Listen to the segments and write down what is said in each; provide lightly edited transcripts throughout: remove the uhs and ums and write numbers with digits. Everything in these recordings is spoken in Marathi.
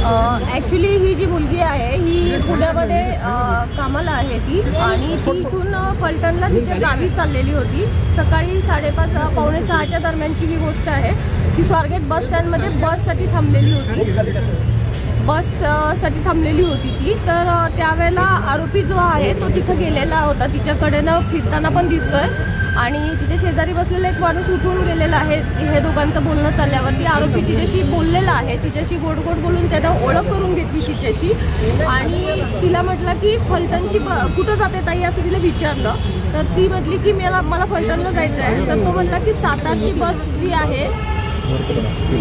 ॲक्च्युली ही जी मुलगी आहे ही पुण्यामध्ये कामाला आहे ती, आणि ती इथून फलटणला तिच्या गावी चाललेली होती. सकाळी 5:30 पावणे 6च्या दरम्यानची ही गोष्ट आहे. ती स्वारगेट बस स्टँडमध्ये बससाठी थांबलेली होती. ती तर त्यावेळेला आरोपी जो आहे तो तिथं गेलेला होता. तिच्याकडेनं फिरताना पण दिसतोय, आणि तिच्या शेजारी बसलेला एक माणूस उठून गेलेला आहे. हे दोघांचं बोलणं चालल्यावरती आरोपी तिच्याशी बोललेला आहे. तिच्याशी गोड बोलून त्यानं ओळख करून घेतली तिच्याशी, आणि तिला म्हटलं की फलटणची कुठं जाते ताई असं तिला विचारलं. तर ती म्हटली की मला फलटणला जायचं आहे. तर तो म्हटला की 7-8ची बस जी आहे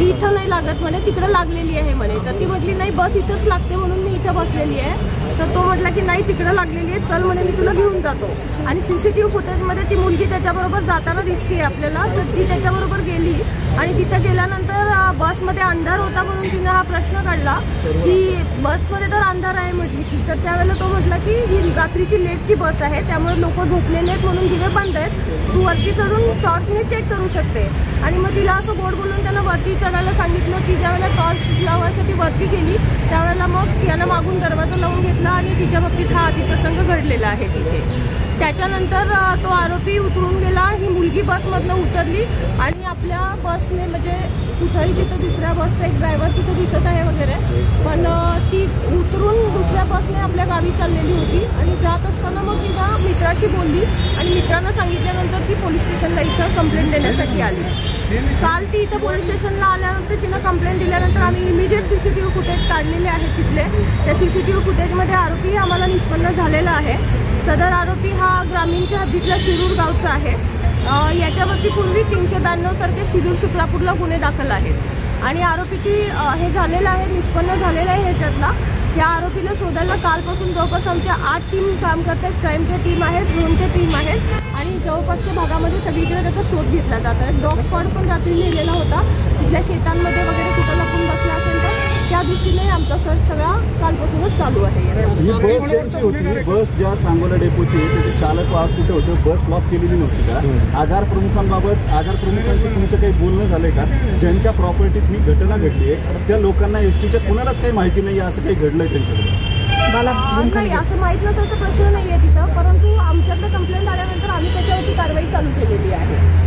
इथं नाही लागत म्हणे, तिकडं लागलेली आहे म्हणे. तर ती म्हटली नाही, बस इथंच लागते म्हणून मी इथं बसलेली आहे. तर तो म्हटला की नाही, तिकडं लागलेली आहे, चल म्हणे, मी तुला घेऊन जातो. आणि CCTV फुटेजमध्ये ती मुलगी त्याच्याबरोबर जाताना दिसते आपल्याला. तर ती त्याच्याबरोबर गेली, आणि तिथं गेल्यानंतर बसमध्ये अंधार होता म्हणून तिने हा प्रश्न काढला की बसमध्ये तर अंधार आहे म्हटली की. तर त्यावेळेला तो म्हटला की ही रात्रीची लेटची बस आहे, त्यामुळे लोक झोपलेले आहेत म्हणून दिवे बंद आहेत, तू वरती चढून टॉर्चने चेक करू शकते. आणि मग तिला असं गोड बोलून त्यानं वरती चढायला सांगितलं की ज्यावेळेला टॉर्च लावायसाठी वरती गेली त्यावेळेला मग त्यानं मागून दरवाजा लावून घेतला, आणि तिच्या बाबतीत हा अतिप्रसंग घडलेला आहे तिथे. त्याच्यानंतर तो आरोपी उतरून गेला. ही मुलगी बसमधनं उतरली, आणि आपल्या बसने म्हणजे कुठंही तिथं दुसऱ्या बसचा एक ड्रायव्हर तिथं दिसत आहे वगैरे, पण ती उतरून दुसऱ्या बसने आपल्या गावी चाललेली होती. आणि जात असताना मग तिला मित्राशी बोलली, आणि मित्रांना सांगितल्यानंतर ती पोलीस स्टेशनला इथं कंप्लेंट देण्यासाठी आली. काल ती इथं पोलीस स्टेशनला आल्यानंतर तिनं कंप्लेंट दिल्यानंतर आम्ही इमिजिएट CCTV फुटेज काढलेले आहेत तिथले. त्या CCTV फुटेजमध्ये आरोपी आम्हाला निष्पन्न झालेला आहे. सदर आरोपी हा ग्रामीणच्या हद्दीतला शिरूर गावचा आहे. याच्यावरती पूर्वी 392 सारखे शिरूर शुक्लापूरला गुन्हे दाखल आहेत, आणि आरोपीची हे झालेलं आहे, निष्पन्न झालेलं आहे ह्याच्यातला. या आरोपीला शोधायला कालपासून जवळपास आमच्या 8 टीम काम करतात. क्राईमच्या टीम आहेत, ड्रोनच्या टीम आहेत, आणि जवळपासच्या भागामध्ये सगळीकडे त्याचा शोध घेतला जात आहे. डॉग स्पॉट पण रात्री लिहिलेला होता. तिथल्या शेतांमध्ये वगैरे कुठं लपून बसला असेल तर त्या दृष्टीने आमचा सर्च सगळा कालपासूनच चालू आहे. ही बस ज्यांची होती, बस ज्या सांगोला डेपोची, त्याचे चालक वाहक कुठे होतं, बस लॉक केलेली नव्हती का? आगार प्रमुखांशी तुमचं काही बोलणं झालंय का? ज्यांच्या प्रॉपर्टीत ही घटना घडली आहे त्या लोकांना STच्या कुणालाच काही माहिती नाही असं काही घडलंय त्यांच्याकडे? नाही, असं माहीत नसायचा प्रश्न नाही आहे तिथं, परंतु आमच्याकडे कंप्लेंट आल्यानंतर आम्ही त्याच्यावरती कारवाई चालू केलेली आहे.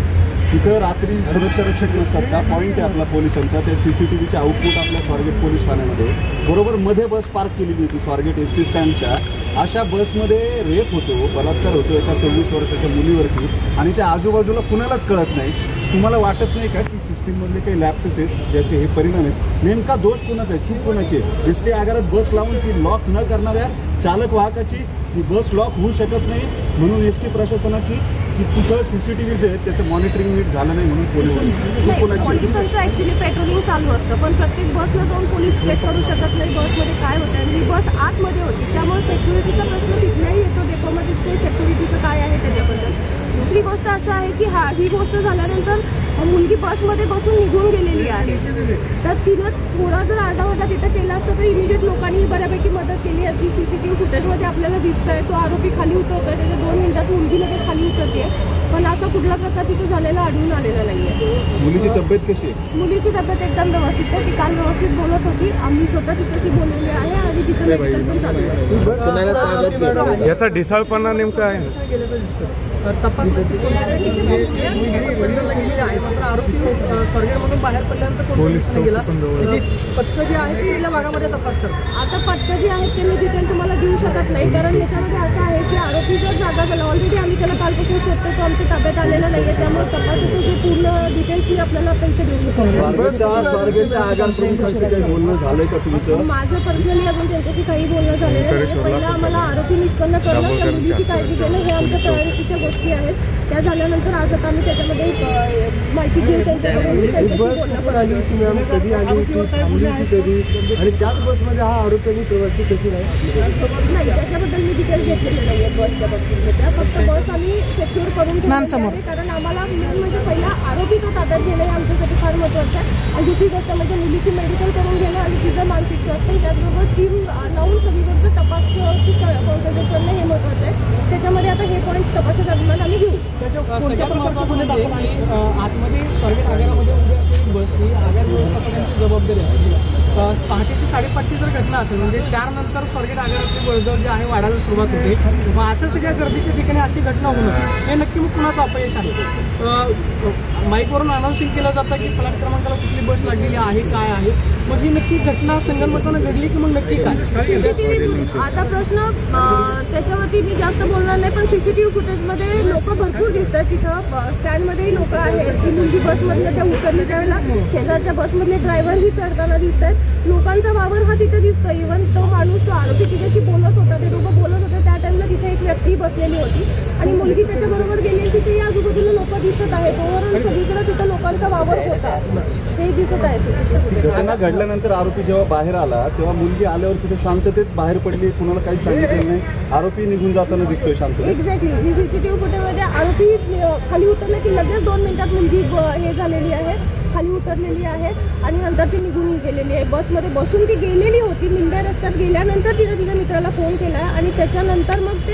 तिथं रात्री सुरक्षा रक्षक नसतात का? पॉईंट आहे आपला पोलिसांचा. त्या CCTVचे आउटपुट आपल्या स्वारगेट पोलीस ठाण्यामध्ये बरोबर मध्ये बस पार्क केलेली होती स्वारगेट ST स्टँडच्या. अशा बसमध्ये रेप होतो, बलात्कार होतो एका 26 वर्षाच्या मुलीवरती, आणि त्या आजूबाजूला कुणालाच कळत नाही. तुम्हाला वाटत नाही का की सिस्टीममधले काही लॅप्सेस आहेत ज्याचे हे परिणाम आहेत? नेमका दोष कोणाचा आहे, चूक कोणाची आहे? ST आगारात बस लावून ती लॉक न करणाऱ्या चालक वाहकाची ती बस लॉक होऊ शकत नाही म्हणून ST प्रशासनाची, की तिथं CCTV जे आहेत त्याचं मॉनिटरिंग नीट झालं नाही म्हणून पोलिसांचं ॲक्च्युली पेट्रोलिंग चालू असतं, पण प्रत्येक बसला जाऊन पोलीस चेक करू शकत नाही बसमध्ये काय होतं. आणि ही बस आतमध्ये होती, त्यामुळे सेक्युरिटीचा प्रश्न तिथलाही येतो. डेपोमध्ये सेक्युरिटीचं काय आहे त्याच्याबद्दल. दुसरी गोष्ट असं आहे की ही गोष्ट झाल्यानंतर मुलगी बसमध्ये बसून निघून गेलेली आहे. तर तिनं थोडा जर आरडाओरडा तिथं केला असतं तर इमिजिएट लोकांनी बऱ्यापैकी मदत केली असती. CCTV फुटेजमध्ये आपल्याला दिसतंय तो आरोपी खाली उतरतोय, त्याच्या 2 मिनिटात मुलगी लगेच खाली उतरते, पण असा कुठला प्रकार तिथे झालेला आढळून आलेला नाहीये. मुलीची तब्येत कशी आहे? मुलीची तब्येत एकदम व्यवस्थित आहे. ती काल व्यवस्थित बोलत होती, आम्ही स्वतः तिच्याशी बोललेली आहे, आणि तिचं मेडिकल पण चालू आहे. याचा ढिसाळपणा नेमका आहे तपास आरोपी स्वर्गेमधून बाहेर पडल्यानंतर पोलीस गेला. पथकं जी आहेत ती या भागामध्ये तपास करतात. आता पथकं जी आहेत ते मी डिटेल तुम्हाला देऊ शकत नाही, कारण याच्यामध्ये असं आहे की आरोपी जर जागा झाला ऑलरेडी आम्ही त्याला कालपासून शोधतो, तो आमच्या ताब्यात आलेला नाही आहे. त्यामुळे तपासाचं जे पूर्ण डिटेल्स मी आपल्याला आता इथे देऊ शकतो. स्वारगेटच्या आगार प्रमुखांशी काही बोलणं झालंय का तुमचं? माझं पर्सनली अजून त्यांच्याशी काही बोलणं झालेलं नाही. पहिलं आम्हाला आरोपी निष्पन्न करणं, त्या मुलीची काळजी घेणं हे आमच्या तयारीच्या गोष्टी आहेत. त्या झाल्यानंतर आज आता आम्ही त्याच्यामध्ये माहिती घेऊन त्यांच्याशी बोलणं आली होती मॅम, कधी आली होती, थांबली होती कधी, आणि त्याच बसमध्ये हा आरोपी प्रवासी कशी नाही त्याच्याबद्दल मी डिटेल घेतलेले नाही आहे बसच्या बाबतीत. फक्त बस आम्ही सेक्युअर करून ठेवली आहे, कारण आम्हाला मेन म्हणजे पहिला आरोपी तो ताब्यात घेणं हे आमच्यासाठी फार महत्त्वाचं आहे. आणि दुसरी गोष्ट म्हणजे मुलीची मेडिकल करून घेणं आणि तिचं मानसिक स्वास्थ्य, त्याचबरोबर टीम लावून सगळीकडचं तपास कॉन्सन्ट्रेट करणं हे महत्त्वाचं आहे. त्याच्यामध्ये आता हे पॉईंट तपासाच्या दरम्यान आम्ही घेऊ. सगळ्यात महत्त्वाचं म्हणजे आतमध्ये स्वारगेट आगारामध्ये उभी असलेली बस ही आगार व्यवस्थापनाची जबाबदारी असते. पहाटेची 5:30ची जर घटना असेल म्हणजे 4 नंतर स्वारगेट आगारातली वर्दळ जे आहे वाढायला सुरुवात होते, मग अशा सगळ्या गर्दीच्या ठिकाणी अशी घटना होणं हे नक्की मग कुणाचं अपयश आहे? माईकवरून अनाऊन्सिंग केलं जातं की प्लॅट क्रमांकाला कुठली बस लागलेली आहे, काय आहे, मग ही नक्की घटना संगनमतानं घडली की मग नक्की काय? सीसीटीव्ही आता प्रश्न त्याच्यावरती मी जास्त बोलणार नाही, पण सीसीटीव्ही फुटेजमध्ये लोक भरपूर दिसतात. तिथं स्टँडमध्येही लोक आहेत. ती मुलगी बसमधनं त्या उतरल्याच्या वेळेला शेजारच्या बसमधले ड्रायव्हरही चढताना दिसत आहेत. लोकांचा वावर हा तिथे दिसतो. इव्हन तो माणूस, तो आरोपी तिच्याशी बोलत होता, ते दोघं बोलत होते त्या टाइमला तिथे एक व्यक्ती बसलेली होती आणि मुलगी त्याच्याबरोबर गेली. तिथे आजूबाजूला लोक दिसत आहेत. ओव्हरऑल सगळीकडे तिथं लोकांचा वावर होता हे दिसत आहे सीसीटीव्ही फुटेज. घटना घडल्यानंतर आरोपी जेव्हा बाहेर आला तेव्हा मुलगी आल्यावर तिथे शांततेत बाहेर पडली, कुणाला काहीच सांगितलं नाही, आरोपी निघून जाताना दिसतोय शांततेत. एक्झॅक्टली. ही सीसीटीव्ही फुटेजमध्ये आरोपी खाली उतरले की लगेच 2 मिनिटात मुलगी हे झालेली आहे, खाली उतरलेली आहे आणि नंतर ती निघून गेलेली आहे. बसमध्ये बसून ती गेलेली होती. निंब्या रस्त्यात गेल्यानंतर तिने तिच्या मित्राला फोन केला आणि त्याच्यानंतर मग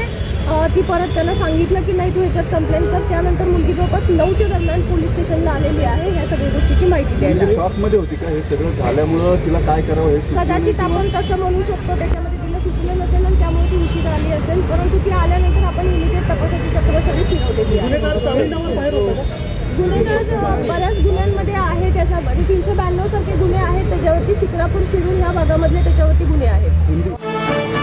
ती परत त्यांना सांगितलं की नाही तू ह्याच्यात कंप्लेंट कर. त्यानंतर मुलगी जवळपास 9च्या दरम्यान पोलीस स्टेशनला आलेली आहे ह्या सगळ्या गोष्टीची माहिती द्यायला. शॉकमध्ये होती का हे सगळं झाल्यामुळं तिला काय करावं हे सुचलं नाही कदाचित किंवा- आपण तसं म्हणू शकतो. त्याच्यामध्ये तिला सुचलं नसेल आणि त्यामुळे ती उशीर आली असेल, परंतु ती आल्यानंतर आपण इमिजिएट तपासाची चक्र सगळी फिरवलेली आहे. गुन्हेगार बऱ्याच गुन्ह्यांमध्ये आहे. त्याच्यामध्ये 392 सारखे गुन्हे आहेत, त्याच्यावरती शिक्रापूर, शिरूर ह्या भागामधले त्याच्यावरती गुन्हे आहेत.